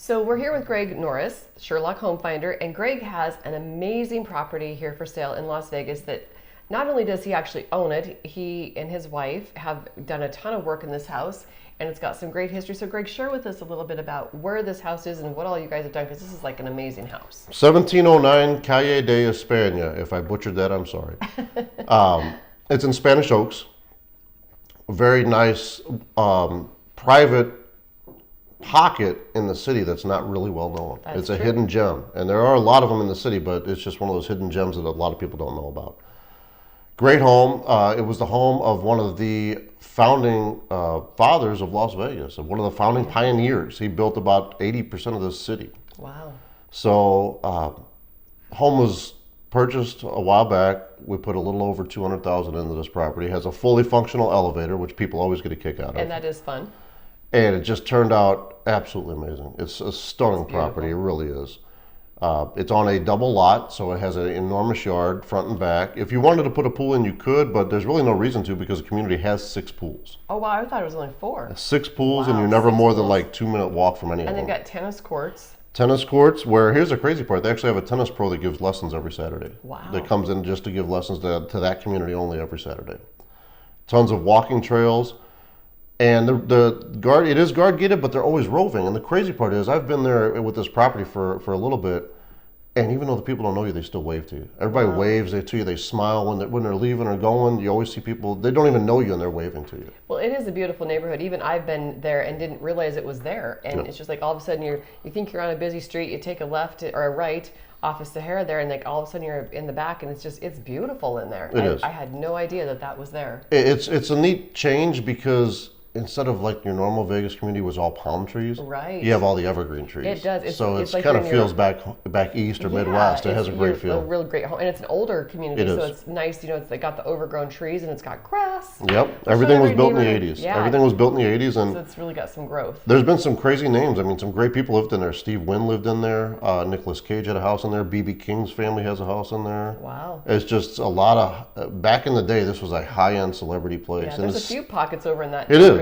So we're here with Greg Norris, Sherlock Home Finder, and Greg has an amazing property here for sale in Las Vegas that not only does he actually own it, he and his wife have done a ton of work in this house, and it's got some great history. So Greg, share with us a little bit about where this house is and what all you guys have done, because this is like an amazing house. 1709 Calle de España. If I butchered that, I'm sorry. It's in Spanish Oaks. Very nice private pocket in the city that's not really well known. It's a hidden gem, and there are a lot of them in the city, but it's just one of those hidden gems that a lot of people don't know about. Great home. It was the home of one of the founding fathers of Las Vegas, of one of the founding pioneers. He built about 80% of this city. Wow. So home was purchased a while back. We put a little over $200,000 into this property. It has a fully functional elevator, which people always get a kick out of. And that is fun. And it just turned out absolutely amazing. It's a stunning property. It really is. It's on a double lot, so it has an enormous yard, front and back. If you wanted to put a pool in, you could, but there's really no reason to because the community has 6 pools. Oh, wow. I thought it was only 4. 6 pools, and you're never more than like 2-minute walk from any of them. And they've got tennis courts. Tennis courts, where here's the crazy part. They actually have a tennis pro that gives lessons every Saturday. Wow. That comes in just to give lessons to that community only every Saturday. Tons of walking trails. And the guard, it is guard gated, but they're always roving. And the crazy part is, I've been there with this property for a little bit, and even though the people don't know you, they still wave to you. Everybody waves to you. They smile when they're leaving or going. You always see people, they don't even know you, and they're waving to you. Well, it is a beautiful neighborhood. Even I've been there and didn't realize it was there. And it's just like all of a sudden you think you're on a busy street, you take a left or a right off of Sahara there, and like all of a sudden you're in the back, and it's beautiful in there. It is. I had no idea that was there. It's a neat change because instead of like your normal Vegas community was all palm trees, right? You have all the evergreen trees. It does. It's like kind of feels back east or Midwest. It has a great feel. A real great home, and it's an older community, so it's nice. They got the overgrown trees, and it's got grass. Yep, everything was built in the 80s. Yeah. Everything was built in the 80s, and so it's really got some growth. There's been some crazy names. I mean, some great people lived in there. Steve Wynn lived in there. Nicolas Cage had a house in there. B.B. King's family has a house in there. Wow. It's just a lot of back in the day. This was a high-end celebrity place. Yeah, there's a few pockets over in that area.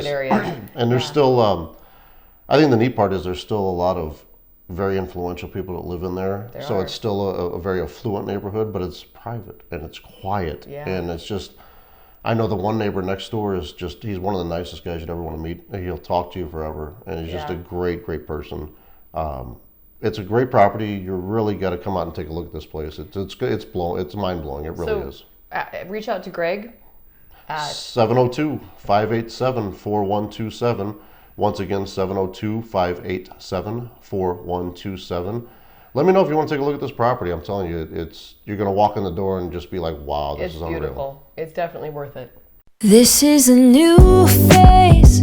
And there's still, I think the neat part is there's still a lot of very influential people that live in there. So it's still a very affluent neighborhood, but it's private and it's quiet. Yeah. And it's just, I know the one neighbor next door is just, he's one of the nicest guys you'd ever want to meet. He'll talk to you forever. And he's just a great, great person. It's a great property. You really got to come out and take a look at this place. It's mind blowing. It really is. Reach out to Greg. 702-587-4127. Once again, 702-587-4127. Let me know if you want to take a look at this property. I'm telling you, you're going to walk in the door and just be like, wow, this is unreal. It's beautiful. It's definitely worth it. This is a new phase.